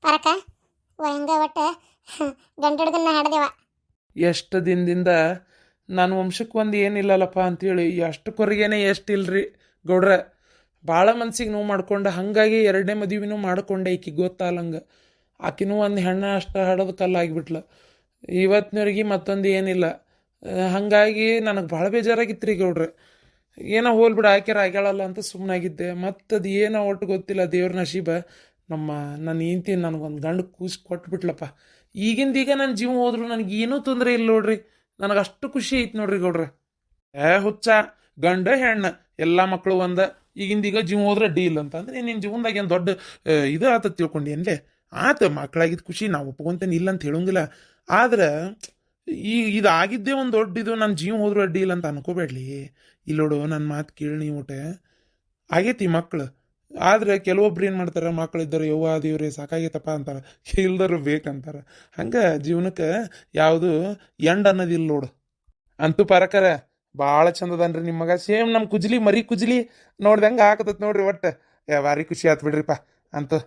ಪರಕ ಹೆಂಗ ಒಟ್ಟ ಗಂಡ ಹುಡುಗನ್ನ ಹಾಡ್ದೇವ. ಎಷ್ಟು ದಿನದಿಂದ ನನ್ನ ವಂಶಕ್ಕೆ ಒಂದು ಏನಿಲ್ಲಲ್ಲಪ್ಪ ಅಂತೇಳಿ ಎಷ್ಟಕ್ವರೆಗೇನೆ ಎಷ್ಟು ಇಲ್ರಿ ಗೌಡ್ರ. ಭಾಳ ಮನ್ಸಿಗೆ ನೋವು ಮಾಡ್ಕೊಂಡೆ, ಹಾಗಾಗಿ ಎರಡನೇ ಮದುವೆನೂ ಮಾಡ್ಕೊಂಡೆ. ಈಕಿ ಗೊತ್ತಾಲಂಗೆ ಆಕಿನೂ ಒಂದು ಹೆಣ್ಣು ಅಷ್ಟು ಹಾಡೋದು ಕಲ್ಲಾಗಿಬಿಟ್ಲು. ಇವತ್ತಿನವ್ರಿಗೆ ಮತ್ತೊಂದು ಏನಿಲ್ಲ. ಹಾಗಾಗಿ ನನಗೆ ಭಾಳ ಬೇಜಾರಾಗಿತ್ತು ರೀ ಗೌಡ್ರೆ. ಏನೋ ಹೋಲ್ಬಿಡು ಆಕ್ಯಾರ ಆಗ್ಯಾಳಲ್ಲ ಅಂತ ಸುಮ್ಮನಾಗಿದ್ದೆ. ಮತ್ತದು ಏನೋ ಒಟ್ಟು ಗೊತ್ತಿಲ್ಲ, ದೇವ್ರ ನಶೀಬ ನನ್ನ ಹೆಂಡ್ತಿ ನನಗೊಂದು ಗಂಡು ಕೂಸಿ ಕೊಟ್ಬಿಟ್ಲಪ್ಪ. ಈಗಿಂದೀಗ ನನ್ನ ಜೀವ ಹೋದ್ರು ನನಗೇನೂ ತೊಂದರೆ ಇಲ್ಲ ನೋಡ್ರಿ. ನನಗೆ ಅಷ್ಟು ಖುಷಿ ಐತೆ ನೋಡ್ರಿ ಗೌಡ್ರೆ. ಹುಚ್ಚ, ಗಂಡ ಹೆಣ್ಣು ಎಲ್ಲ ಮಕ್ಕಳು ಒಂದ, ಈಗಿಂದೀಗ ಜೀವ ಹೋದ್ರೆ ಅಡ್ಡಿ ಇಲ್ಲ ಅಂತಂದ್ರೆ ನಿನ್ನ ಜೀವನದಾಗ ಏನು ದೊಡ್ಡ ಇದು ಆತ ತಿಳ್ಕೊಂಡು ಏನ್ಲೇ ಆತ ಮಕ್ಕಳಾಗಿದ್ದು ಖುಷಿ ನಾವು ಒಪ್ಕೊಂತೇನೆ ಇಲ್ಲ ಅಂತ ಹೇಳೋಂಗಿಲ್ಲ. ಆದ್ರೆ ಇದು ಆಗಿದ್ದೇ ಒಂದು ದೊಡ್ಡ ಇದು, ನನ್ನ ಜೀವ ಹೋದ್ರೂ ಅಡ್ಡಿ ಇಲ್ಲ ಅಂತ ಅನ್ಕೋಬೇಡ್ಲಿ. ಇಲ್ಲೋಡು ನನ್ನ ಮಾತು ಕೇಳಿ ನೀವು ಊಟ ಆಗೈತಿ ಮಕ್ಕಳು. ಆದರೆ ಕೆಲವೊಬ್ರು ಏನು ಮಾಡ್ತಾರೆ, ಮಕ್ಕಳಿದ್ದರು ಯವ್ವ ದೇವ್ರೆ ಸಾಕಾಗೈತಪ್ಪ ಅಂತಾರೆ, ಇಲ್ದರು ಬೇಕಂತಾರೆ. ಹಂಗೆ ಜೀವನಕ್ಕೆ ಯಾವುದು ಎಂಡ್ ಅನ್ನೋದಿಲ್ಲ ನೋಡು. ಅಂತೂ ಪರಕರ ಭಾಳ ಚಂದದನ್ರಿ ನಿಮ್ಮ ಮಗ. ಸೇಮ್ ನಮ್ಮ ಕುಜ್ಲಿ ಮರಿ ಕುಜ್ಲಿ ನೋಡ್ದಂಗೆ ಹಾಕತತ್ ನೋಡ್ರಿ. ಒಟ್ಟು ಭಾರಿ ಖುಷಿ ಆಯ್ತು ಬಿಡ್ರಿಪ್ಪ ಅಂತೂ.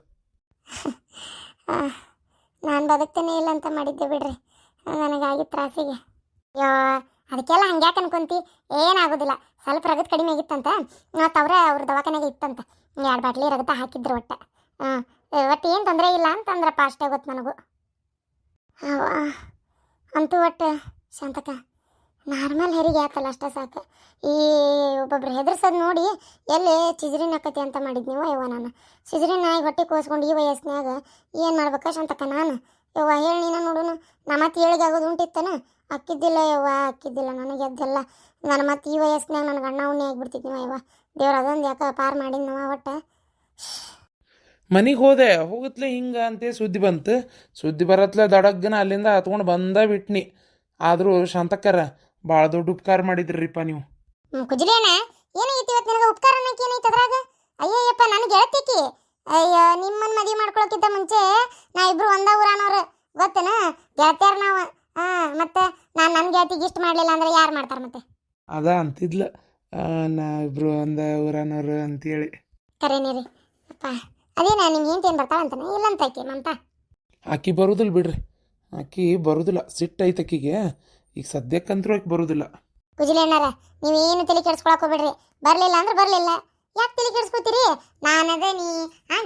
ನಾನು ಬದುಕ್ತೇನೆ ಇಲ್ಲ ಅಂತ ಮಾಡಿದ್ದೆ ಬಿಡ್ರಿ, ನನಗಾಗಿ ತ್ರಾಸಿಗೆ. ಯೋ ಅದಕ್ಕೆಲ್ಲ ಹಂಗ್ಯಾಕೆ ಅನ್ಕೊಂತಿ, ಏನಾಗೋದಿಲ್ಲ. ಸ್ವಲ್ಪ ರಗತ್ ಕಡಿಮೆ ಆಗಿತ್ತಂತ, ಮತ್ತು ಅವ್ರ ದವಾಖಾನೆಗೆ ಇತ್ತಂತ 2 ಬಾಟ್ಲಿ ರಗತ ಹಾಕಿದ್ರು ಒಟ್ಟು. ಒಟ್ಟು ಏನು ತೊಂದರೆ ಇಲ್ಲ ಅಂತಂದ್ರಪ್ಪ, ಅಷ್ಟೇ ಗೊತ್ತು ನನಗೂ. ಅಂತೂ ಒಟ್ಟು ಶಾಂತಕ ನಾರ್ಮಲ್ ಹೆರಿಗೆ ಆತಲ್ಲ ಅಷ್ಟೇ ಸಾಕು. ಈ ಒಬ್ಬೊಬ್ರು ಹೆದರ್ಸೋದು ನೋಡಿ ಎಲ್ಲಿ ಚಿಜರಿನ ಆಕತಿ ಅಂತ ಮಾಡಿದ್ನಿ ಯವ್ವ. ನಾನು ಚಿಜರಿನ ಆಗಿ ಹೊಟ್ಟೆ ಕೋಸ್ಕೊಂಡು ಈ ವಯಸ್ಸಿನಾಗ ಏನು ಮಾಡ್ಬೇಕಾ ಶಾಂತಕ ನಾನು? ಯವ್ವ ಹೇಳಿ ನೀನು ನೋಡುನು, ನಾ ಮತ್ತೆ ಏಳಿಗೆ ಆಗೋದು ಉಂಟಿತ್ತನ? ಅಕ್ಕಿದ್ದಿಲ್ಲ ಯವ್ವ, ಅಕ್ಕಿದ್ದಿಲ್ಲ ನನಗೆ ಅದೆಲ್ಲ. ನಾನು ಮತ್ತೆ ಈ ವಯಸ್ಸಿನಾಗ ನನಗೆ ಅಣ್ಣ ಉಣ್ಣೆ ಆಗಿಬಿಡ್ತಿದ್ನಿ ಯವ್ವ. ದೇವ್ರು ಅದೊಂದು ಯಾಕೆ ಪಾರು ಮಾಡಿದ್ನವ ಒಟ್ಟು. ಮನೆಗೆ ಹೋಗತ್ಲೆ ಹಿಂಗೆ ಅಂತೇ ಸುದ್ದಿ ಬಂತು. ಸುದ್ದಿ ಬರತ್ಲೆ ದಡಗ್ಗನ ಅಲ್ಲಿಂದ ಹತ್ಕೊಂಡು ಬಿಟ್ನಿ. ಆದರೂ ಶಾಂತಕ್ಕರ ಭಾಳ ದೊಡ್ಡ ಉಪಕಾರ ಮಾಡಿದ್ರಿಪ್ಪ ನೀವು. ಕುಜಲೇನ ಏನೈತಿ ಇವತ್ತು ನಿನಗೆ ಉಪಕಾರ ಅನ್ನಕ್ಕೆ ಏನೈತಿ ಅದ್ರಾಗ? ಅಯ್ಯಯ್ಯಪ್ಪ ನನಗೆ ಗೆಳತಿಕಿ. ಅಯ್ಯೋ ನಿಮ್ಮನ್ನು ಮದುವೆ ಮಾಡ್ಕೊಳಕ್ಕಿಂತ ಮುಂಚೆ ನಾ ಇಬ್ರು ಒಂದ ಊರಾನವ್ರು ಗೊತ್ತೇನ? ಗೆಳತಿಯಾರ ನಾವು. ಮತ್ತೆ ನಾನು ನನ್ನ ಗೆಳತಿಗೆ ಇಷ್ಟ ಮಾಡಲಿಲ್ಲ ಅಂದ್ರೆ ಯಾರು ಮಾಡ್ತಾರೆ ಮತ್ತೆ? ಅದ ಅಂತಿದ್ಲ, ನಾ ಇಬ್ರು ಒಂದ ಊರನವ್ರು ಅಂತೇಳಿ. ಕರೇನೇ ರೀ ಅಪ್ಪ. ಅದೇನಾ ನಿಮ್ಗೆ ಏನು ಬರ್ತಾಳೆ ಅಂತಾನೆ ಇಲ್ಲ ಅಂತ ಆಕಿ ಮಮತಾ? ಆಕಿ ಬರುದಿಲ್ಲ ಬಿಡ್ರಿ, ಆಕಿ ಬರುದಿಲ್ಲ. ಸಿಟ್ಟು ಐತೆ ಆಕಿಗೆ. ಈಗ ಸದ್ಯಕ್ಕಂತರೂ ಆಕಿ ಬರುದಿಲ್ಲ. ಕುಜಲೇನಾರ ನೀವೇನು ತಲೆ ಕೆಡ್ಸ್ಕೊಳಕ್ ಹೋಗ್ಬೇಡ್ರಿ. ಬರಲಿಲ್ಲ ಅಂದ್ರೆ ಬರಲಿಲ್ಲ, ಯಾಕೆ ತಲೆ ಕೆಡ್ಸ್ಕೊತೀರಿ? ನಾನದೇ ನೀ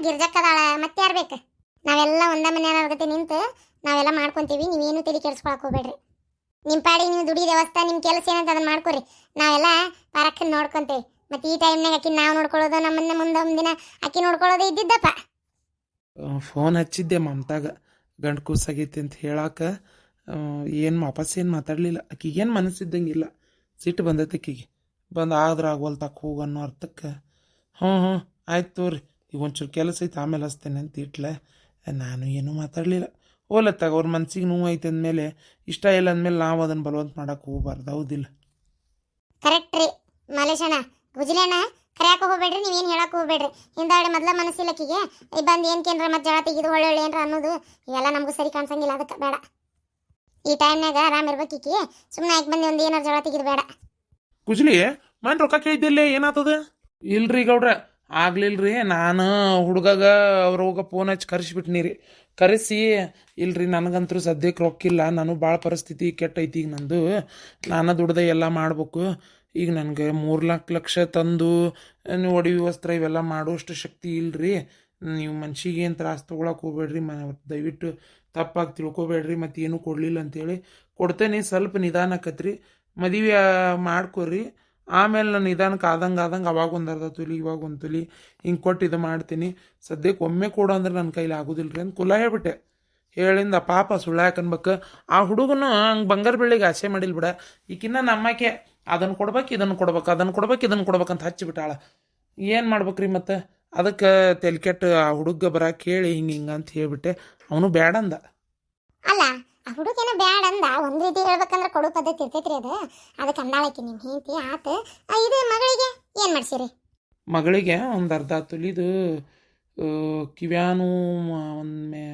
ಗಿರ್ಜಕ್ಕದಾಳ, ಮತ್ತೆ ಯಾರು ಬೇಕು? ನಾವೆಲ್ಲ ಒಂದ ಮನೆಯವ್ರ ಜೊತೆ ನಿಂತು ನಾವೆಲ್ಲ ಮಾಡ್ಕೊತೀವಿ. ನೀವೇನು ತಲೆ ಕೆಡ್ಸ್ಕೊಳಕ್ ಹೋಗ್ಬೇಡ್ರಿ. ನಿಮ್ಮ ಪಾಡಿಗೆ ನೀವು ದುಡಿ ವ್ಯವಸ್ಥೆ, ನಿಮ್ಮ ಕೆಲಸ ಏನಂತ ಅದನ್ನ ಮಾಡ್ಕೊರಿ. ನಾವೆಲ್ಲ ಪರಕ್ಕನ್ನು ನೋಡ್ಕೊತೇವೆ. ಮತ್ತು ಈ ಟೈಮ್ನಾಗ ಅಕ್ಕಿ ನಾವು ನೋಡ್ಕೊಳ್ಳೋದು, ನಮ್ಮನ್ನ ಮುಂದೆ ಒಂದಿನ ಅಕ್ಕಿ ನೋಡ್ಕೊಳ್ಳೋದು ಇದ್ದಿದ್ದಪ್ಪ. ಫೋನ್ ಹಚ್ಚಿದ್ದೆ ಮಮತಾಗ ಗಂಡು ಕೂಸಾಗೈತಿ ಅಂತ ಹೇಳಾಕ. ಏನು ವಾಪಸ್ ಏನು ಮಾತಾಡಲಿಲ್ಲ. ಆಕಿಗೇನು ಮನಸ್ಸಿದ್ದಂಗಿಲ್ಲ. ಸಿಟ್ಟು ಬಂದೈತೆ ಆಕಿಗೆ. ಬಂದು ಆದ್ರೆ ಆಗೋಲ್ತಾಕ ಹೋಗು ಅನ್ನೋ ಅರ್ಥಕ್ಕೆ ಹ್ಞೂ ಆಯ್ತು ತೋರಿ, ಈಗ ಒಂಚೂರು ಕೆಲಸ ಐತೆ ಆಮೇಲೆ ಹಚ್ತೇನೆ ಅಂತ ಇಟ್ಲೆ. ನಾನು ಏನೂ ಮಾತಾಡಲಿಲ್ಲ. ಓಲತ್ತಾಗ ಅವ್ರ ಮನ್ಸಿಗೆ ನೋವು ಐತೆ ಅಂದಮೇಲೆ, ಇಷ್ಟ ಇಲ್ಲ ಅಂದಮೇಲೆ ನಾವು ಅದನ್ನು ಬಲವಂತ ಮಾಡೋಕೆ ಹೋಗ್ಬಾರ್ದು, ಹೌದಿಲ್ಲ? ಕರೆಕ್ಟ್ ರೀ ಮಲೇಶಣ್ಣ. ಗುಜಲೇನ ಕರೆಯಾಕ ಹೋಗ್ಬೇಡ್ರಿ, ನೀವೇನು ಹೇಳಕ್ಕೆ ಹೋಗ್ಬೇಡ್ರಿ. ಹಿಂದಾಡಿ ಮೊದಲ ಮನಸ್ಸಿಲ್ಲಕ್ಕಿಗೆ ಬಂದು ಏನಕ್ಕೇನ್ರ ಮತ್ತೆ ಜಳ ತೆಗೆದು ಒಳ್ಳೆ ಏನ್ರ ಅನ್ನೋದು ಇವೆಲ್ಲ ನಮಗೂ ಸರಿ ಕಾಣಿಸಂಗಿಲ್ಲ. ಅದಕ್ಕೆ ಬೇಡ. ಈ ಟೈಮ್ನಾಗ ಆರಾಮ್ ಇರ್ಬೇಕಿಕ್ಕಿ. ಸುಮ್ಮನೆ ಯಾಕೆ ಬಂದು ಒಂದು ಏನಾರು ಜಳ ತೆಗೆದು ಬೇಡ. ಕುಜ್ಲಿ ಮನ್ ರೊಕ್ಕ ಕೇಳಿದ್ದಿಲ್ಲೇ ಏನಾಗ್ತದ? ಇಲ್ರಿ ಗೌಡ್ರ, ಆಗ್ಲಿಲ್ರಿ. ನಾನು ಹುಡುಗಾಗ ಅವ್ರೋಗ ಫೋನ್ ಹಚ್ಚಿ ಕರೆಸಿಬಿಟ್ನಿ ರೀ. ಕರೆಸಿ ಇಲ್ರಿ ನನಗಂತರೂ ಸದ್ಯಕ್ಕೆ ರೊಕ್ಕಿಲ್ಲ, ನಾನು ಭಾಳ ಪರಿಸ್ಥಿತಿ ಕೆಟ್ಟೈತಿ ಈಗ ನಂದು. ನಾನು ದುಡ್ದೆ ಎಲ್ಲ ಮಾಡ್ಬೇಕು. ಈಗ ನನಗೆ 3 ಲಕ್ಷ ತಂದು ಒಡವೆ ವಸ್ತ್ರ ಇವೆಲ್ಲ ಮಾಡೋಷ್ಟು ಶಕ್ತಿ ಇಲ್ರಿ. ನೀವು ಮನ್ಷಿಗೆ ಏನು ತ್ರಾಸು ತೊಗೊಳಕ್ಕೆ ಹೋಗ್ಬೇಡ್ರಿ. ದಯವಿಟ್ಟು ತಪ್ಪಾಗಿ ತಿಳ್ಕೊಬೇಡ್ರಿ. ಮತ್ತು ಏನೂ ಕೊಡಲಿಲ್ಲ ಅಂತೇಳಿ. ಕೊಡ್ತೇನೆ, ಸ್ವಲ್ಪ ನಿಧಾನ ಆಕತ್ರಿ. ಮದುವೆ ಮಾಡ್ಕೊರಿ. ಆಮೇಲೆ ನಾನು ನಿಧಾನಕ್ಕೆ ಆದಂಗೆ ಅವಾಗ ಒಂದು ಅರ್ಧ ತೊಲಿ, ಇವಾಗ ಒಂದು ತೊಲಿ ಹಿಂಗೆ ಕೊಟ್ಟು ಇದು ಮಾಡ್ತೀನಿ. ಸದ್ಯಕ್ಕೆ ಒಮ್ಮೆ ಕೊಡು ಅಂದ್ರೆ ನನ್ನ ಕೈಲಿ ಆಗೋದಿಲ್ಲ ರೀ ಅಂತ ಕುಲ ಹೇಳ್ಬಿಟ್ಟೆ. ಹೇಳಿಂದ ಪಾಪ ಸುಳ್ಳು ಯಾಕನ್ಬೇಕು. ಆ ಹುಡುಗನು ಹಂಗೆ ಬಂಗಾರ ಬೆಳ್ಳಿಗೆ ಆಸೆ ಮಾಡಿಲ್ಲ ಬಿಡ. ಈಗಿನ್ನ ನಮ್ಮಕ್ಕೆ ಅದನ್ನು ಕೊಡ್ಬೇಕು, ಇದನ್ನು ಕೊಡ್ಬೇಕು, ಅದನ್ನು ಕೊಡ್ಬೇಕು, ಇದನ್ನು ಕೊಡ್ಬೇಕಂತ ಹಚ್ಚಿಬಿಟ್ಟಾಳ. ಏನು ಮಾಡ್ಬೇಕ್ರಿ ಮತ್ತು? ಅದಕ್ಕೆ ತೆಲ್ ಕೆಟ್ಟು ಆ ಹುಡುಗ ಬರ ಕೇಳಿ ಹಿಂಗೆ ಅಂತ ಹೇಳ್ಬಿಟ್ಟೆ. ಅವನು ಬೇಡ ಅಂದ. ಅಲ್ಲ ಆ ಹುಡುಗೇನ ಬ್ಯಾಡ ಅಂದ. ಒಂದು ರೀತಿ ಹೇಳ್ಬೇಕಂದ್ರೆ ಕೊಡೋ ಪದ್ಧತಿ ಇರ್ತೈತ್ರಿ ಅದು. ಅದಕ್ಕೆ ಅಂದಾಳಕ್ಕೆ ನಿಮ್ಮ ಹೆಂಡತಿ ಆತು. ಇದು ಮಗಳಿಗೆ ಏನು ಮಾಡ್ಸಿರಿ? ಮಗಳಿಗೆ ಒಂದು ಅರ್ಧ ತೊಲಿದು ಕಿವ್ಯಾನು ಒಮ್ಮೆ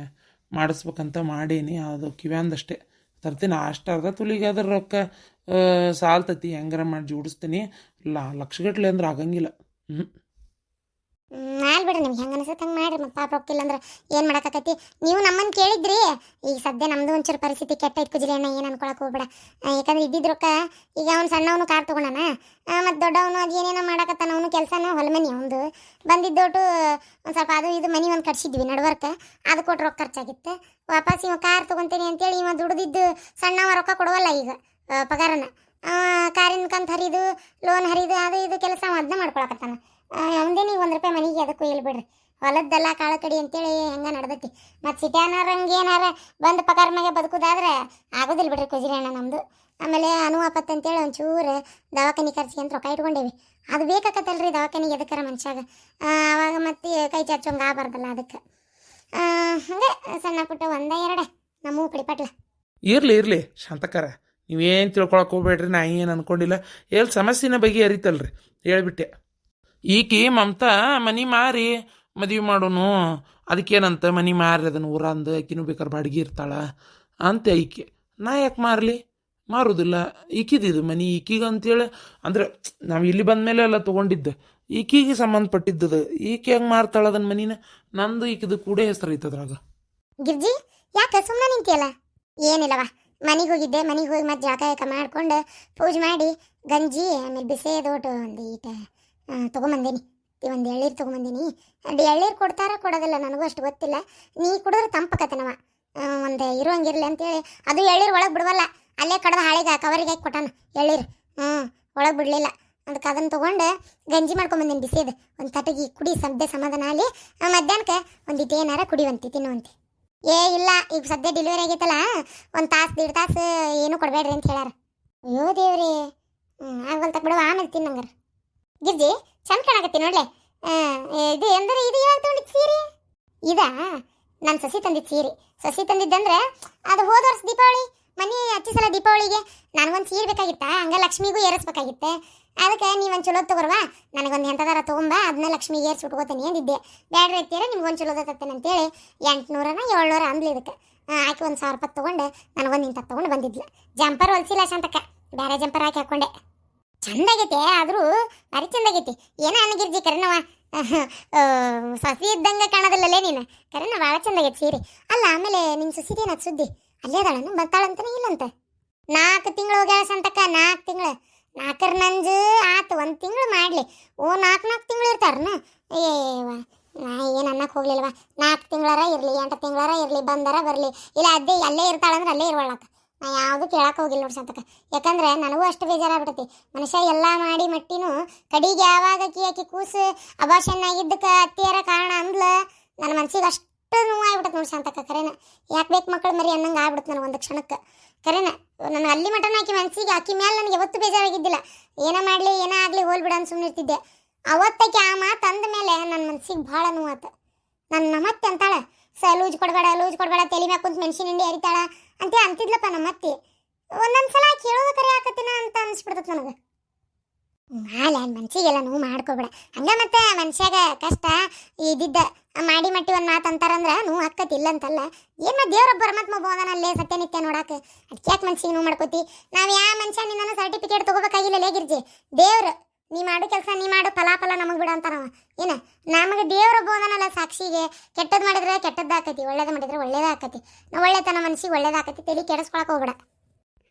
ಮಾಡಿಸ್ಬೇಕಂತ ಮಾಡೀನಿ. ಅದು ಕಿವ್ಯಾಂದಷ್ಟೇ ತರ್ತೀನಿ. ಅಷ್ಟು ಅರ್ಧ ತೊಲಿಗೆ ಅದ್ರ ರೊಕ್ಕ ಸಾಲ್ತತಿ. ಹೆಂಗಾರ ಮಾಡಿ ಜೋಡಿಸ್ತೀನಿ. ಲಕ್ಷಗಟ್ಲೆ ಅಂದ್ರೆ ಆಗಂಗಿಲ್ಲ. ಮಾಡಿ ಬಿಡ್ರಿ ನಿಮ್ಗೆ ಹೆಂಗೆ ಅನ್ಸುತ್ತೆ ಹಂಗೆ ಮಾಡಿರಿ. ಮತ್ತು ಪಾಪ ರೊಕ್ಕಿಲ್ಲ ಅಂದ್ರೆ ಏನು ಮಾಡೋಕ್ಕಾಕತಿ. ನೀವು ನಮ್ಮನ್ನು ಕೇಳಿದ್ರಿ, ಈಗ ಸದ್ಯ ನಮ್ಮದು ಒಂಚೂರು ಪರಿಸ್ಥಿತಿ ಕೆಟ್ಟೈತೆ ಕುಜಿಲಿ ಅಣ್ಣ, ಏನು ಅನ್ಕೊಳಕ್ಕೆ ಹೋಗ್ಬೇಡ. ಯಾಕಂದ್ರೆ ಇದ್ದಿದ್ದು ರೊಕ್ಕ ಈಗ ಅವ್ನು ಸಣ್ಣವನು ಕಾರ್ ತೊಗೊಂಡಾನ, ಮತ್ತು ದೊಡ್ಡವನು ಅದು ಏನೇನೋ ಮಾಡಕತ್ತಾನ ಅವನು ಕೆಲಸನ ಹೊಲಮನಿ ಅವನು ಬಂದಿದ್ದೋಟು ಒಂದು ಸ್ವಲ್ಪ ಅದು ಇದು ಮನೆ ಒಂದು ಕಟ್ಸಿದ್ವಿ ನಡ್ವರ್ಕ, ಅದು ಕೊಟ್ಟು ರೊಕ್ಕ ಖರ್ಚಾಗಿತ್ತು. ವಾಪಸ್ ಇವ ಕಾರ್ ತೊಗೊತೀನಿ ಅಂತೇಳಿ ಇವ ದುಡ್ದಿದ್ದು ಸಣ್ಣವ ರೊಕ್ಕ ಕೊಡುವಲ್ಲ ಈಗ ಪಗಾರನ. ಕಾರಿನ ಕಂತು ಹರಿದು ಲೋನ್ ಹರಿದು ಅದು ಇದು ಕೆಲಸ ಅದನ್ನ ಮಾಡ್ಕೊಳಕತ್ತಾನ. ಅವಂದೇನು ಈಗ 1 ರೂಪಾಯಿ ಮನೆಗೆ ಅದಕ್ಕೂ ಹೇಳ್ಬಿಡ್ರಿ. ಹೊಲದ್ದೆಲ್ಲ ಕಾಳು ಕಡಿ ಅಂತೇಳಿ ಹೆಂಗೆ ನಡೆದೈತಿ. ಮತ್ತು ಸಿಟ್ಯಾನವ್ರಂಗೆ ಏನಾರ ಬಂದು ಪಗಾರ ಮ್ಯಾಗೆ ಬದುಕುದಾದ್ರೆ ಆಗೋದಿಲ್ಲ ಬಿಡ್ರಿ ಕುಜಿರಿ ಅಣ್ಣ ನಮ್ಮದು. ಆಮೇಲೆ ಅನುವಾಪತ್ತು ಅಂತೇಳಿ ಒಂಚೂರು ದವಾಖಾನೆ ಖರ್ಚಿಗೆ ಅಂತ ರೊಕ್ಕ ಇಟ್ಕೊಂಡೇವಿ. ಅದು ಬೇಕಾಕತ್ತಲ್ರಿ ದವಾಖಾನಿಗೆ ಎದಕ್ಕಾರ ಮನುಷ್ಯಾಗ, ಆವಾಗ ಮತ್ತೆ ಕೈ ಚಾಚೋಂಗೆ ಆಗಬಾರ್ದಲ್ಲ ಅದಕ್ಕೆ. ಹಾಗೆ ಸಣ್ಣ ಪುಟ್ಟ 1-2 ನಮ್ಮೂ ಪಡಿಪಟ್ಲ. ಇರಲಿ ಶಾಂತಕಾರ, ನೀವೇನು ತಿಳ್ಕೊಳಕ್ಕೆ ಹೋಗ್ಬೇಡ್ರಿ. ನಾ ಏನು ಅನ್ಕೊಂಡಿಲ್ಲ, ಎಲ್ಲಿ ಸಮಸ್ಯೆನ ಬಗ್ಗೆ ಅರಿತಲ್ರಿ ಹೇಳ್ಬಿಟ್ಟೆ. ಈಕಿ ಮಮತಾ ಮನೆ ಮಾರಿ ಮದುವೆ ಮಾಡೋನು, ಅದಕ್ಕೇನಂತ ಮನೆ ಮಾರಿ ಅದನ್ನು ಊರಂದು ಆಕಿನೂ ಬೇಕಾದ್ರೆ ಬಾಡಿಗೆ ಇರ್ತಾಳ ಅಂತ ಈಕೆ. ನಾ ಯಾಕೆ ಮಾರಲಿ, ಮಾರೋದಿಲ್ಲ. ಈಕಿದಿದು ಮನೆ ಈಕಿಗೆ ಅಂತೇಳಿ ಅಂದ್ರೆ ನಾವು ಇಲ್ಲಿ ಬಂದ ಮೇಲೆ ಎಲ್ಲ ತೊಗೊಂಡಿದ್ದು ಈಕಿಗೆ ಸಂಬಂಧಪಟ್ಟಿದ್ದದು. ಈಕೆ ಹೆಂಗೆ ಮಾರ್ತಾಳ ಅದನ್ನ ಮನಿನ, ನಂದು ಈಕಿದು ಕೂಡ ಹೆಸರು ಐತದ್ರಾಗ. ಗಿರ್ಜಿ ಯಾಕೆ ಸುಮ್ಮನೆ ನಿಂತಿಯಲ್ಲ? ಏನಿಲ್ಲವಾ, ಮನೆಗೆ ಹೋಗಿದ್ದೆ. ಮನೆಗೆ ಹೋಗಿ ಮತ್ತೆ ಜಾಕ ಮಾಡ್ಕೊಂಡು ಪೂಜೆ ಮಾಡಿ ಗಂಜಿ ಆಮೇಲೆ ಬಿಸೇದೋಟು ಒಂದು ಈಟ ತೊಗೊಂಬಂದೇನಿ. ಒಂದು ಎಳ್ಳೀರು ತೊಗೊಂಬಂದೀನಿ. ಅದು ಎಳ್ಳೀರು ಕೊಡ್ತಾರ ಕೊಡೋದಿಲ್ಲ ನನಗೂ ಅಷ್ಟು ಗೊತ್ತಿಲ್ಲ. ನೀ ಕುಡಿದ್ರೆ ತಂಪಕತ್ತನವ, ಒಂದು ಇರುವಂಗಿರಲಿ ಅಂತೇಳಿ. ಅದು ಎಳ್ಳೀರು ಒಳಗೆ ಬಿಡುವಲ್ಲ, ಅಲ್ಲೇ ಕಡ್ದು ಹಾಳಿಗೆ ಕವರಿಗೆ ಹಾಕಿ ಕೊಟ್ಟಾನ ಎಳ್ಳೀರು. ಒಳಗೆ ಬಿಡಲಿಲ್ಲ. ಅದಕ್ಕೆ ಅದನ್ನು ತೊಗೊಂಡು ಗಂಜಿ ಮಾಡ್ಕೊಂಬಂದೀನಿ ಬಿಸಿದು. ಒಂದು ತಟಗಿ ಕುಡಿ ಸದ್ಯ ಸಮಾಧಾನ ಆಗಲಿ. ಮಧ್ಯಾಹ್ನಕ್ಕೆ ಒಂದಿಟ್ಟು ಏನಾರ ಕುಡಿವಂತಿ ತಿನ್ನುವಂತಿ. ಇಲ್ಲ ಈಗ ಸದ್ಯ ಡೆಲಿವರಿ ಆಗೈತಲ್ಲ, 1 ತಾಸು 1.5 ತಾಸು ಏನೂ ಕೊಡಬೇಡ್ರಿ ಅಂತ ಹೇಳ್ಯಾರ. ಅಯ್ಯೋ ದೇವ್ರಿ, ಆಗಲ್ ತಕ್ಕ ಬಿಡುವ, ಆಮೇಲೆ ತಿನ್ನಂಗಾರ. ಗಿರ್ಜಿ ಚಂದ ಕಾಣಕತ್ತಿ ನೋಡ್ಲೆ. ಇದು ಎಂದರೆ ಇದು ಯಾವಾಗ ತೊಗೊಂಡಿದ್ದು ಸೀರೆ? ಇದಾ ನನ್ನ ಸಸಿ ತಂದಿದ್ದು ಸೀರೆ. ಸಸಿ ತಂದಿದ್ದಂದ್ರೆ ಅದು ಹೋದ ವರ್ಷ ದೀಪಾವಳಿ ಮನೆ ಹಚ್ಚಿ ಸಲ ದೀಪಾವಳಿಗೆ ನನಗೊಂದು ಸೀರೆ ಬೇಕಾಗಿತ್ತ, ಹಂಗೆ ಲಕ್ಷ್ಮಿಗೂ ಏರಿಸ್ಬೇಕಾಗಿತ್ತೆ. ಅದಕ್ಕೆ ನೀವೊಂದು ಚಲೋ ತಗೋರ್ವಾ, ನನಗೊಂದು ಎಂಥದಾರ ತೊಗೊಂಬ, ಅದನ್ನ ಲಕ್ಷ್ಮಿಗೆ ಏರ್ಸಿ ಉಟ್ಕೋತೀನಿ ಅಂದಿದ್ದೆ. ಬ್ಯಾಡ್ರಿ ಐತೀರ ನಿಮ್ಗೊಂದು ಚಲೋದ ತತ್ತೇನೆ ಅಂತೇಳಿ 800-700 ಅಂದ್ಲಿ ಇದಕ್ಕೆ. ಆಕೆ 1,000 ರೂಪಾಯಿ ತೊಗೊಂಡು ನನಗೊಂದು ಇಂಥ ತೊಗೊಂಡು ಬಂದಿದ್ಲು. ಜಂಪರ್ ಹೊಲ್ಸಿಲ್ಲ ಶಾಂತಕ್ಕ, ಬೇರೆ ಜಂಪರ್ ಹಾಕಿ ಹಾಕ್ಕೊಂಡೆ. ಚಂದಾಗೈತೆ, ಆದರೂ ಭಾರಿ ಚಂದಾಗೈತಿ. ಏನೋ ಅನ್ನಗಿರ್ಜಿ ಕರೆನವ ಸಸಿ ಇದ್ದಂಗೆ ಕಾಣೋದಿಲ್ಲಲೇ ನೀನು. ಕರೆನ ಭಾಳ ಚಂದಾಗೈತಿ ಸೀರೆ. ಅಲ್ಲ ಆಮೇಲೆ ನಿನ್ನ ಸಸಿದೇನ ಸುದ್ದಿ ಅಲ್ಲೇ ಅದಾಳನ ಬರ್ತಾಳಂತಾನೆ ಇಲ್ಲಂತ? 4 ತಿಂಗಳು ಹೋಗ್ಯಾಳ ಶಾಂತಕ್ಕ, 4 ತಿಂಗಳು. 4 ನಂಜು ಆತು, 1 ತಿಂಗಳು ಮಾಡಲಿ. ಓ 4 ತಿಂಗಳು ಇರ್ತಾರನ? ನಾ ಏನು ಅನ್ನಕ್ಕೆ ಹೋಗ್ಲಿಲ್ವ. 4 ತಿಂಗಳಾರ ಇರಲಿ, 8 ತಿಂಗಳಾರ ಇರಲಿ, ಬಂದಾರ ಬರಲಿ, ಇಲ್ಲ ಅದೇ ಅಲ್ಲೇ ಇರ್ತಾಳಂದ್ರೆ ಅಲ್ಲೇ ಇರುವಳಕ್ಕ. ನಾ ಯಾವುದು ಕೇಳಕ್ಕೆ ಹೋಗಿಲ್ಲ ನೋಡಿ ಶಾಂತಕ್ಕ. ಯಾಕಂದ್ರೆ ನನಗೂ ಅಷ್ಟು ಬೇಜಾರಾಗ್ಬಿಟ್ಟೈತಿ. ಮನುಷ್ಯ ಎಲ್ಲ ಮಾಡಿ ಮಟ್ಟಿನೂ ಕಡಿಗೆ ಯಾವಾಗ ಆಕಿ ಕೂಸು ಅಭಾಷಣ ಆಗಿದ್ದಕ್ಕೆ ಅತ್ತಿಯರ ಕಾರಣ ಅಂದ್ಲ, ನನ್ನ ಮನ್ಸಿಗೆ ಅಷ್ಟು ನೋವಾಗ್ಬಿಟ್ಟೈತೆ ನೋಡಿ ಶಾಂತಕ್ಕ. ಕರೆನ ಯಾಕೆ ಬೇಕು ಮಕ್ಕಳು ಮರಿ ಅನ್ನಂಗೆ ಆಗ್ಬಿಡುತ್ತೆ ನನಗೆ ಒಂದು ಕ್ಷಣಕ್ಕೆ. ಕರೆನ ನನಗೆ ಅಲ್ಲಿ ಮಟನ ಆಕಿ ಮನಸ್ಸಿಗೆ ಆಕಿ ಮೇಲೆ ನನಗೆ ಯಾವತ್ತೂ ಬೇಜಾರಾಗಿದ್ದಿಲ್ಲ. ಏನೋ ಮಾಡಲಿ ಏನೋ ಆಗಲಿ ಹೋಲ್ಬಿಡ ಅಂತ ಸುಮ್ಮನಿರ್ತಿದ್ದೆ. ಅವತ್ತಕ್ಕೆ ಆ ಮಾತು ಅಂದ ಮೇಲೆ ನನ್ನ ಮನ್ಸಿಗೆ ಭಾಳ ನೋವಾತು. ನನ್ನ ಮತ್ತೆ ಅಂತಾಳೆ ಲೂಜ್ ಕೊಡಬೇಡ ತಲೆ ಮ್ಯಾಗ ಕುಂತು ಮೆಣಸಿನ ಹಿಂಡಿ ಹರಿತಾಳ ಅಂತ ಅಂತಿದ್ಲಪ್ಪ ನಮ್ಮ ಅತ್ತಿ. ಒಂದೊಂದು ಸಲ ಕೇಳೋದು ಕರೆ ಹಾಕತ್ತಿನ ಅಂತ ಅನ್ಸ್ಬಿಡ್ತೈತೆ ನನಗೆ. ಹಾಲೆ ಮನ್ಸಿಗೆಲ್ಲ ನೋವು ಮಾಡ್ಕೊಬೇಡ. ಹಂಗೆ ಮತ್ತೆ ಮನುಷ್ಯಾಗ ಕಷ್ಟ ಇದ್ದಿದ್ದ ಮಾಡಿ ಮಟ್ಟಿ ಒಂದು ಮಾತು ಅಂತಾರಂದ್ರೆ ನೋವು ಹಾಕತಿ ಇಲ್ಲ ಅಂತಲ್ಲ. ಏನು ಮತ್ತೆ ದೇವ್ರ ಪರಮಾತ್ಮ ಬೋದನಲ್ಲೇ ಸತ್ಯನಿತ್ಯ ನೋಡಾಕ, ಅದಕ್ಕೆ ಯಾಕೆ ಮನ್ಸಿಗೆ ನೋವು ಮಾಡ್ಕೋತಿ? ನಾವು ಯಾವ ಮನುಷ್ಯ ನಿನ್ನ ಸರ್ಟಿಫಿಕೇಟ್ ತೊಗೋಬೇಕಾಗಿಲ್ಲ ಗಿರ್ಜಿ. ದೇವ್ರು ನೀ ಮಾಡು ಕೆಲಸ ನೀ ಮಾಡು, ಫಲಾಫಲ ನಮಗೆ ಬಿಡ ಅಂತಾರವ. ಏನು ನಮಗೆ ದೇವ್ರ ಬೋದನಲ್ಲ ಸಾಕ್ಷಿಗೆ. ಕೆಟ್ಟದ್ದು ಮಾಡಿದ್ರೆ ಕೆಟ್ಟದ್ದು ಆಕತಿ, ಒಳ್ಳೇದು ಮಾಡಿದ್ರೆ ಒಳ್ಳೇದು ಆಕತಿ. ನಾವು ಒಳ್ಳೆತನ ಮನ್ಸಿಗೆ ಒಳ್ಳೇದು ಆಕತಿ, ತಲೆ ಕೆಡಿಸ್ಕೊಳಕ್ಕೆ ಹೋಗ್ಬೇಡ.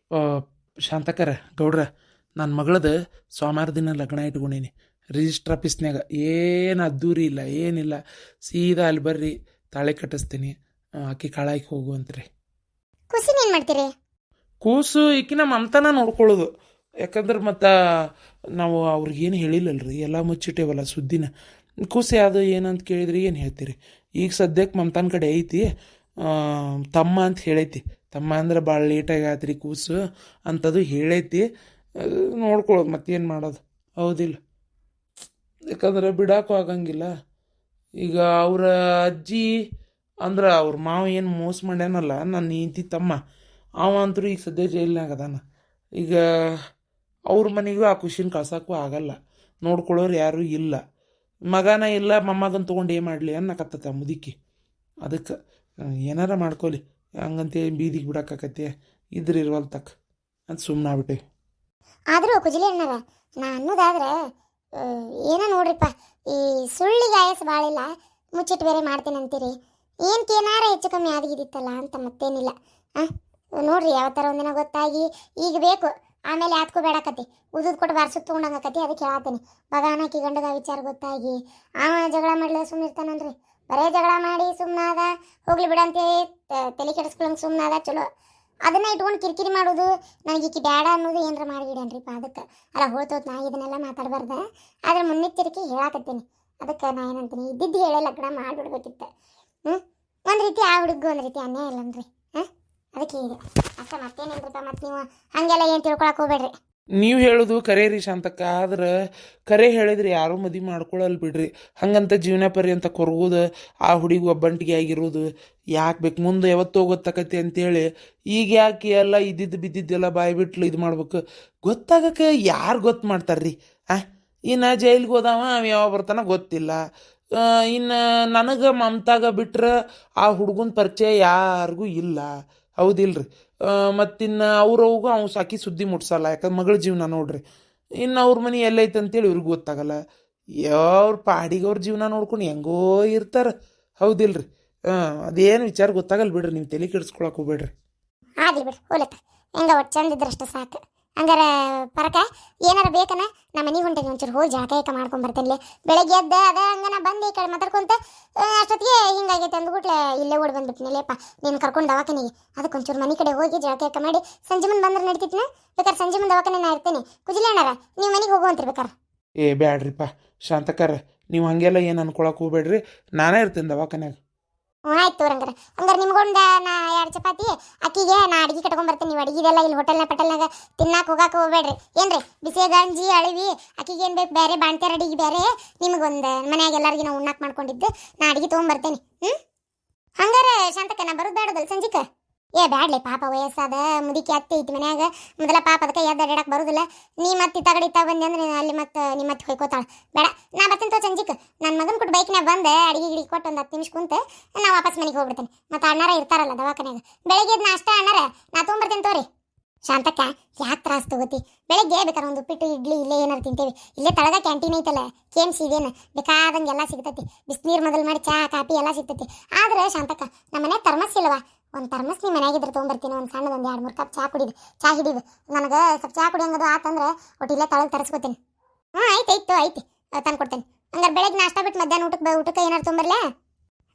ಶಾಂತಕರ ಗೌಡ್ರ, ನನ್ನ ಮಗಳದು ಸೋಮವಾರ ದಿನ ಲಗ್ನ ಇಟ್ಕೊಂಡೀನಿ ರಿಜಿಸ್ಟ್ರ್ ಆಫೀಸ್ನಾಗ. ಏನು ಅದ್ದೂರಿ ಇಲ್ಲ ಏನಿಲ್ಲ, ಸೀದಾ ಅಲ್ಲಿ ಬರ್ರಿ ತಾಳೆ ಕಟ್ಟಿಸ್ತೀನಿ, ಆಕಿ ಕಾಳಾಕಿ ಹೋಗುವಂತ್ರಿ. ಖುಷಿ ಏನು ಮಾಡ್ತೀರಿ? ಕೂಸು ಈಕಿನ ಮಮತಾನ ನೋಡ್ಕೊಳ್ಳೋದು. ಯಾಕಂದ್ರೆ ಮತ್ತು ನಾವು ಅವ್ರಿಗೇನು ಹೇಳಿಲ್ಲಲ್ರಿ, ಎಲ್ಲ ಮುಚ್ಚಿಟ್ಟೇವಲ್ಲ ಸುದ್ದಿನ. ಕೂಸು ಯಾವುದು ಏನಂತ ಕೇಳಿದ್ರಿ ಏನು ಹೇಳ್ತೀರಿ? ಈಗ ಸದ್ಯಕ್ಕೆ ಮಮತಾನ ಕಡೆ ಐತಿ, ತಮ್ಮ ಅಂತ ಹೇಳೈತಿ. ತಮ್ಮ ಅಂದ್ರೆ ಭಾಳ ಲೇಟಾಗಿ ಆತ್ರಿ ಕೂಸು ಅಂಥದ್ದು ಹೇಳೈತಿ. ನೋಡ್ಕೊಳ್ಳೋದು ಮತ್ತೇನು ಮಾಡೋದು, ಹೌದಿಲ್ಲ? ಯಾಕಂದ್ರೆ ಬಿಡಾಕು ಆಗಂಗಿಲ್ಲ. ಈಗ ಅವರ ಅಜ್ಜಿ ಅಂದ್ರೆ ಅವ್ರ ಮಾವ ಏನು ಮೋಸ ಮಾಡ್ಯಾನಲ್ಲ ನನ್ನ ಹೆಂಡತಿ ತಮ್ಮ, ಅವ ಅಂತೂ ಈಗ ಸದ್ಯ ಜೈಲ್ನಾಗ ಅದಾನ. ಈಗ ಅವ್ರ ಮನೆಗೂ ಆ ಖುಷಿನ ಕಳ್ಸೋಕ್ಕೂ ಆಗಲ್ಲ, ನೋಡ್ಕೊಳ್ಳೋರು ಯಾರೂ ಇಲ್ಲ. ಮಗನ ಇಲ್ಲ, ಮೊಮ್ಮಗನ ತೊಗೊಂಡು ಏನು ಮಾಡಲಿ ಅನ್ನಕತ್ತ ಮುದುಕಿ. ಅದಕ್ಕೆ ಏನಾರ ಮಾಡ್ಕೊಲಿ, ಹಂಗಂತೇಳಿ ಬೀದಿಗೆ ಬಿಡೋಕ್ಕಾಕತ್ತೆ, ಇದ್ರೆ ಇರುವಲ್ ತಕ್ಕ ಅಂತ ಸುಮ್ಮನೆ ಆಗ್ಬಿಟ್ಟೆ. ಆದರೂ ಕುಜಲಿ ಅಣ್ಣಾರ ನಾ ಅನ್ನೋದಾದ್ರೆ ಏನೋ ನೋಡ್ರಿಪ್ಪ, ಈ ಸುಳ್ಳಿಗೆ ಆಯಸ್ ಭಾಳಿಲ್ಲ, ಮುಚ್ಚಿಟ್ಟು ಬೇರೆ ಮಾಡ್ತೀನಿ ಅಂತೀರಿ. ಏನಾರ ಹೆಚ್ಚು ಕಮ್ಮಿ ಆಗಿದ್ದಿತ್ತಲ್ಲ ಅಂತ ಮತ್ತೇನಿಲ್ಲ. ನೋಡ್ರಿ ಯಾವ ಥರ ಒಂದಿನ ಗೊತ್ತಾಗಿ ಈಗ ಬೇಕು, ಆಮೇಲೆ ಯಾತ್ಕೋಬೇಡಕತಿ, ಉದುದ್ ಕೊಟ್ಟು ಬಾರ್ಸಕ್ ತೊಗೊಂಡಂಗಕತಿ. ಅದಕ್ಕೆ ಹೇಳತ್ತೀನಿ, ಬಗಾನಕಿ ಗಂಡದ ವಿಚಾರ ಗೊತ್ತಾಗಿ ಅವ ಜಗಳ ಮಾಡ್ಲಿ ಸುಮ್ಮನಿರ್ತಾನನ್ರಿ. ಬರೇ ಜಗಳ ಮಾಡಿ ಸುಮ್ಮನಾದ, ಹೋಗ್ಲಿ ಬಿಡಂತೇಳಿ ತಲೆ ಕೆಡಿಸ್ಕೊಳಂಗೆ ಸುಮ್ಮನಾದ ಚಲೋ. ಅದನ್ನ ಇಟ್ಕೊಂಡು ಕಿರಿಕಿರಿ ಮಾಡೋದು, ನನಗೆ ಈಕಿ ಬೇಡ ಅನ್ನೋದು ಏನಾರ ಮಾಡಿಬಿಡನ್ರಿಪ್ಪ. ಅದಕ್ಕೆ ಅಲ್ಲ ಹೋಳ್ತೋತ್ ನಾ ಇದನ್ನೆಲ್ಲ ಮಾತಾಡಬಾರ್ದ, ಆದ್ರೆ ಮುನ್ನೆಚ್ಚರಿಕೆ ಹೇಳಾಕತ್ತೀನಿ. ಅದಕ್ಕೆ ನಾ ಏನಂತೀನಿ, ಇದ್ದಿದ್ದು ಹೇಳೇ ಲಗ್ನ ಮಾಡಿಬಿಡ್ಬೇಕಿತ್ತು. ಒಂದು ರೀತಿ ಆ ಹುಡುಗ ಒಂದು ರೀತಿ ಅನ್ಯಾಯ ಇಲ್ಲನ್ರಿ. ಅದಕ್ಕೆ ಈಗ ಅಷ್ಟ ಮತ್ತೇನಿಲ್ರಿಪ್ಪ. ಮತ್ತು ನೀವು ಹಾಗೆಲ್ಲ ಏನು ತಿಳ್ಕೊಳಕ್ಕೆ ಹೋಗ್ಬೇಡ್ರಿ. ನೀವು ಹೇಳೋದು ಕರೆ ರೀ ಶಾಂತಕ್ಕ, ಆದ್ರೆ ಕರೆ ಹೇಳಿದ್ರೆ ಯಾರೂ ಮದುವೆ ಮಾಡ್ಕೊಳ್ಳಲ್ಲ ಬಿಡ್ರಿ. ಹಂಗಂತ ಜೀವನ ಪರ್ಯಂತ ಕೊರಗೋದು, ಆ ಹುಡುಗಿ ಒಬ್ಬಂಟಿಗೆ ಆಗಿರೋದು ಯಾಕೆ ಬೇಕು, ಮುಂದೆ ಯಾವತ್ತು ಗೊತ್ತಾಕತಿ ಅಂತೇಳಿ ಈಗ ಯಾಕೆ ಎಲ್ಲ ಇದ್ದಿದ್ದು ಬಿದ್ದಿದ್ದೆಲ್ಲ ಬಾಯಿ ಬಿಟ್ಲು ಇದು ಮಾಡ್ಬೇಕು. ಗೊತ್ತಾಗಕ್ಕೆ ಯಾರು ಗೊತ್ತು ಮಾಡ್ತಾರ್ರಿ? ಇನ್ನು ಜೈಲಿಗೆ ಹೋದವ ಅವ ಯಾವ ಬರ್ತಾನ ಗೊತ್ತಿಲ್ಲ. ಇನ್ನು ನನಗೆ ಮಮತಾಗ ಬಿಟ್ರೆ ಆ ಹುಡುಗನ ಪರಿಚಯ ಯಾರಿಗೂ ಇಲ್ಲ, ಹೌದಿಲ್ರಿ? ಮತ್ತಿನ್ನು ಅವ್ರವ್ಗೂ ಅವ್ನು ಸಾಕಿ ಸುದ್ದಿ ಮುಟ್ಸಲ್ಲ, ಯಾಕಂದ್ರೆ ಮಗಳ ಜೀವನ ನೋಡ್ರಿ. ಇನ್ನು ಅವ್ರ ಮನೆ ಎಲ್ಲೈತೆ ಅಂತೇಳಿ ಇವ್ರಿಗೆ ಗೊತ್ತಾಗಲ್ಲ. ಅವ್ರ ಪಾಡಿಗೆ ಅವ್ರ ಜೀವನ ನೋಡ್ಕೊಂಡು ಹೆಂಗೋ ಇರ್ತಾರೆ, ಹೌದಿಲ್ರಿ? ಅದೇನು ವಿಚಾರ ಗೊತ್ತಾಗಲ್ಲ ಬಿಡ್ರಿ, ನೀವು ತಲೆ ಕೆಡಿಸ್ಕೊಳಕ್ಕೆ ಹೋಗ್ಬೇಡ್ರಿ. ಆಗಲಿ ಬಿಡ್ರಿ, ಹೋಲತ್ತ ಹೆಂಗ ಒಟ್ಟು ಚಂದ ಇದ್ರಷ್ಟು ಸಾಕು. ಹಂಗಾರ ಪರಕ ಏನಾರ ಬೇಕನ ನಮ್ಮ ಮನೆಗೆ ಹೊಂಟೇನಿ, ಒಂಚೂರು ಹೋಗಿ ಜಾಕ ಮಾಡ್ಕೊಂಡು ಬರ್ತೇನೆ. ಬೆಳಗ್ಗೆ ಎದ್ದ ಅದ ಹಂಗ ನಾ ಬಂದು ಈ ಕಡೆ ಮಾತಾಡ್ಕೊಂತ ಅಷ್ಟೊತ್ತಿಗೆ ಹಿಂಗಾಗೈತೆ ಅಂದ್ಬಿಟ್ಲೆ ಇಲ್ಲೇ ಓಡಿ ಬಂದ್ಬಿಟ್ಟಿನಿಲೇಪ್ಪ ನೀನು ಕರ್ಕೊಂಡು ದವಾಖಾನಿಗೆ. ಅದಕ್ಕೆ ಒಂಚೂರು ಮನೆ ಕಡೆ ಹೋಗಿ ಜಾಕ ಮಾಡಿ ಸಂಜೆ ಮುಂದೆ ಬಂದ್ರೆ ನಡೀತಿತ್ನ. ಬೇಕಾದ್ರೆ ಸಂಜೆ ಮುಂದೆ ದವಾಖಾನೆ ನಾ ಇರ್ತೇನೆ. ಕುಜಿಲೆ ಅಣ್ಣಾರ ನೀವು ಮನೆಗೆ ಹೋಗುವಂತಿರ್ಬೇಕಾರೆ. ಬ್ಯಾಡ್ರಿಪ್ಪ ಶಾಂತಕಾರ, ನೀವು ಹಾಗೆಲ್ಲ ಏನು ಅನ್ಕೊಳಕ್ಕೆ ಹೋಗ್ಬೇಡ್ರಿ, ನಾನೇ ಇರ್ತೇನೆ ದವಾಖಾನ್ಯಾಗ. ಆಯ್ತು ತೋರಂಗಾರ. ಹಂಗಾರೆ ನಿಮ್ಗೊಂದು ನಾ 2 ಚಪಾತಿ ಅಕ್ಕಿಗೆ ನಾ ಅಡಿಗೆ ಕಟ್ಕೊಂಡ್ಬರ್ತೇನೆ. ನೀವು ಅಡಿಗೆದೆಲ್ಲ ಇಲ್ಲಿ ಹೋಟೆಲ್ನಾಗ ತಿನ್ನಾಕ ಹೋಗಾಕ ಹೋಗ್ಬೇಡ್ರಿ. ಏನ್ರಿ ಬಿಸಿ ಗಂಜಿ ಅಳಿವಿ ಅಕ್ಕಿಗೆ ಏನು ಬೇಕು ಬೇರೆ, ಬಾಣ್ತಾರ ಅಡಿಗೆ ಬೇರೆ, ನಿಮಗೊಂದು ಮನ್ಯಾಗ ಎಲ್ಲರಿಗೂ ನಾವು ಉಣ್ಣಾಕ ಮಾಡ್ಕೊಂಡಿದ್ದು ನಾ ಅಡಿಗೆ ತೊಗೊಂಬರ್ತೇನೆ. ಹಂಗಾರೆ ಶಾಂತಕ್ಕ ನಾ ಬರೋದು ಬೇಡದಲ್ಲ ಸಂಜಿಕ? ಬ್ಯಾಡ್ಲಿ ಪಾಪ, ವಯಸ್ಸಾದ ಮುದುಕಿ ಅತ್ತೆ ಐತಿ ಮನ್ಯಾಗ, ಮೊದಲ ಪಾಪ ಅದಕ್ಕೆ ಎದ್ದು ಅಡ್ಯಾಡಕ್ಕೆ ಬರೋದಿಲ್ಲ. ನೀ ಮತ್ತೆ ತಗಡಿ ಬಂದೆ ಅಂದ್ರೆ ಅಲ್ಲಿ ಮತ್ತೆ ನಿಮ್ಮ ಮತ್ತೆ ಹೊಯ್ಕೋತಾಳೆ. ಬೇಡ, ನಾ ಬರ್ತೀನಿ ತೋ ಸಂಜಿಕ್. ನನ್ನ ಮಗನ ಕೊಟ್ಟು ಬೈಕ್ನಾಗ ಬಂದೆ ಅಡಿಗೆ ಗಿಡಿ ಕೊಟ್ಟು ಒಂದು 10 ನಿಮಿಷ ಕುಂತೆ ನಾ ವಾಪಸ್ ಮನೆಗೆ ಹೋಗ್ಬಿಡ್ತೇನೆ. ಮತ್ತು ಅಣ್ಣಾರ ಇರ್ತಾರಲ್ಲ ದವಾಖಾನ್ಯಾಗ, ಬೆಳಗ್ಗೆ ಎದ್ದು ನಾಷ್ಟ ಅಣ್ಣಾರ ನಾ ತೊಗೊಂಬರ್ತೇನೆ ತೋರಿ. ಶಾಂತಕ್ಕ ಯಾಕೆ ತ್ರಾಸ ತಗೋತಿ? ಬೆಳಗ್ಗೆ ಬೇಕಾದ್ರೆ ಒಂದು ಉಪ್ಪಿಟ್ಟು ಇಡ್ಲಿ ಇಲ್ಲೇ ಏನಾರು ತಿಂತೇವಿ. ಇಲ್ಲೇ ತಳಗ ಕ್ಯಾಂಟೀನ್ ಐತಲ್ಲ, KMC ಇದೇನು ಬೇಕಾದಂಗೆ ಎಲ್ಲ ಸಿಗ್ತೈತಿ. ಬಿಸಿನೀರು ಮೊದಲು ಮಾಡಿ ಚಾ ಕಾಫಿ ಎಲ್ಲ ಸಿಗ್ತೈತಿ. ಆದ್ರೆ ಶಾಂತಕ್ಕ ನಮ್ಮ ಮನೆ ತರ್ಮಸ್ ಇಲ್ವಾ? ಒಂದು ತರ್ಮಸ್ ನಿಮ್ಮ ಮನ್ಯಾಗಿದ್ರೆ ತೊಗೊಂಬರ್ತೀನಿ. ಒಂದು ಸಣ್ಣದೊಂದು 2-3 ಕಪ್ ಚಾ ಹಿಡಿದು ನನಗೆ ಸ್ವಲ್ಪ ಚಾ ಕುಡಿಯಂಗದು ಆತಂದ್ರೆ ಒಟ್ಟು ಇಲ್ಲೇ ತಳಗೆ ತರಿಸ್ಕೊತೀನಿ. ಆಯ್ತು ತಂದು ಕೊಡ್ತೇನೆ. ಹಂಗಾರೆ ಬೆಳಗ್ಗೆ ನಾಷ್ಟ ಬಿಟ್ಟು ಮಧ್ಯಾಹ್ನ ಊಟಕ್ಕೆ ಏನಾರು ತೊಗೊಂಬರ್ಲ?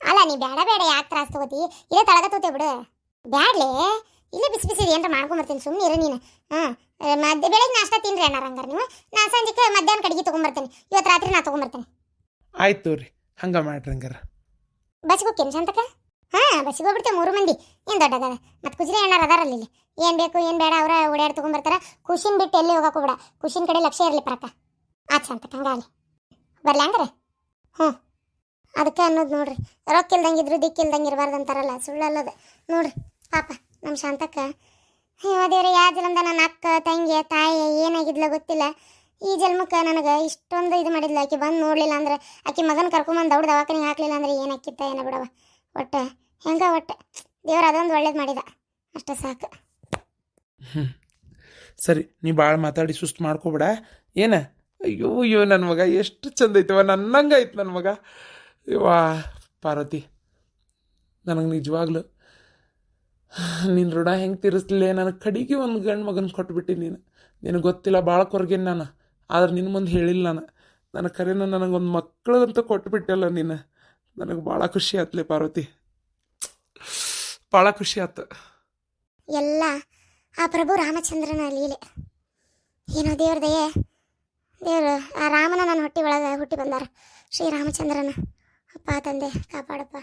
ಅಲ್ಲ ನೀ ಬೇಡ ಯಾಕೆ ತ್ರಾಸ ತಗೋತಿ? ಇಲ್ಲೇ ತಳಗ ತೋತೆ ಬಿಡು. ಬ್ಯಾಡ್ಲೇ, ಇಲ್ಲೇ ಬಿಸಿ ಬಿಸಿ ಏನಾರ ಮಾಡ್ಕೊಂಬರ್ತೀನಿ, ಸುಮ್ಮನೆ ಇರು ನೀನು. ಬೆಳಗ್ಗೆ ನಾಷ್ಟ ತಿನ್ರಿ ಅಣ್ಣಾರ. ಹಂಗಾರೆ ನೀವು ನಾ ಸಂಜೆಗೆ ಮಧ್ಯಾಹ್ನ ಕಡೆಗೆ ತೊಗೊಂಬರ್ತೇನೆ. ಇವತ್ತು ರಾತ್ರಿ ನಾ ತೊಗೊಂಬರ್ತೇನೆ. ಆಯ್ತು ರೀ, ಹಂಗೆ ಮಾಡ್ರಿ. ಹಂಗಾರ ಬಸ್ಗೆ ಹೋಗ್ತೇನೆ ಶಾಂತಕ್ಕ? ಬಸ್ಸಿಗೆ ಹೋಗ್ಬಿಡ್ತೇವೆ 3 ಮಂದಿ. ಏನು ದೊಡ್ಡದ ಮತ್ತು ಕುಜಿರೆ ಅಣ್ಣಾರ ಅದಾರಲ್ಲಿ ಇಲ್ಲಿ. ಏನು ಬೇಕು ಏನು ಬೇಡ ಅವರ ಓಡಾಡಿ ತೊಗೊಂಬರ್ತಾರೆ. ಖುಷಿನ ಬಿಟ್ಟು ಎಲ್ಲಿ ಹೋಗಕ್ಕೆ ಹೋಗ್ಬೇಡ, ಖುಷಿನ ಕಡೆ ಲಕ್ಷ್ಯ ಇರಲಿ ಪ್ರಕ. ಆಯ್ತು ಶಾಂತಕ್ಕ, ಹಂಗಾಗಲಿ ಬರ್ಲಿ ಹಂಗಾರೆ. ಅದಕ್ಕೆ ಅನ್ನೋದು ನೋಡ್ರಿ, ರೊಕ್ಕ ಇಲ್ದಂಗಿದ್ರು ದಿಕ್ಕಿಲ್ದಂಗೆ ಇರಬಾರ್ದು ಅಂತಾರಲ್ಲ, ಸುಳ್ಳಲ್ಲದ ನೋಡ್ರಿ. ಪಾಪ ನಮ್ಮ ಶಾಂತಕ್ಕ ದೇವ್ರೆ, ಯಾವ ಜನ್ಮದ ನನ್ನ ಅಕ್ಕ ತಂಗಿ ತಾಯಿ ಏನಾಗಿದ್ಲ ಗೊತ್ತಿಲ್ಲ. ಈ ಜನ್ಮಕ್ಕೆ ನನಗೆ ಇಷ್ಟೊಂದು ಇದು ಮಾಡಿದ್ಲ. ಆಕೆ ಬಂದು ನೋಡಲಿಲ್ಲ ಅಂದ್ರೆ, ಆಕೆ ಮಗನ ಕರ್ಕೊಂಬಂದು ಅವ್ರ ದವಾಖಾನೆಗೆ ಹಾಕಲಿಲ್ಲ ಅಂದ್ರೆ ಏನಾಕಿತ್ತ ಏನೋ ಬಿಡವ. ಒಟ್ಟು ದೇವ್ರು ಅದೊಂದು ಒಳ್ಳೇದು ಮಾಡಿದ, ಅಷ್ಟೇ ಸಾಕು. ಸರಿ, ನೀ ಭಾಳ ಮಾತಾಡಿ ಸುಸ್ತು ಮಾಡ್ಕೋಬೇಡ. ಅಯ್ಯೋ ನನ್ನ ಮಗ ಎಷ್ಟು ಚಂದ ಐತವ, ನನ್ನಂಗೆ ಐತೆ ನನ್ನ ಮಗ. ವಾ ಪಾರ್ವತಿ, ನನಗೆ ನಿಜವಾಗ್ಲು ನಿನ್ನ ಋಣ ಹೆಂಗೆ ತೀರಿಸ್ಲಿಲ್ಲ. ನನಗೆ ಕಡೆಗೆ ಒಂದು ಗಂಡು ಮಗನ ಕೊಟ್ಬಿಟ್ಟು ನಿನಗೆ ಗೊತ್ತಿಲ್ಲ, ಭಾಳ ಕೊರಗೇನು ನಾನು. ಆದ್ರೆ ನಿನ್ನ ಮುಂದೆ ಹೇಳಿಲ್ಲ ನಾನು. ನನ್ನ ಕರೆನ ನನಗೊಂದು ಮಕ್ಕಳಂತ ಕೊಟ್ಬಿಟ್ಟಲ್ಲ ನೀನು. ನನಗೆ ಭಾಳ ಖುಷಿ ಆತ್ಲೆ ಪಾರ್ವತಿ, ಭಾಳ ಖುಷಿ ಆಯ್ತು. ಎಲ್ಲ ಆ ಪ್ರಭು ರಾಮಚಂದ್ರನ ಲೀಲೆ ಏನೋ. ದೇವ್ರ ದಯೆ, ದೇವರು ಆ ರಾಮನ ನನ್ನ ಹೊಟ್ಟೆ ಒಳಗೆ ಹುಟ್ಟಿ ಬಂದಾರ. ಶ್ರೀರಾಮಚಂದ್ರನ ಅಪ್ಪ ತಂದೆ ಕಾಪಾಡಪ್ಪ.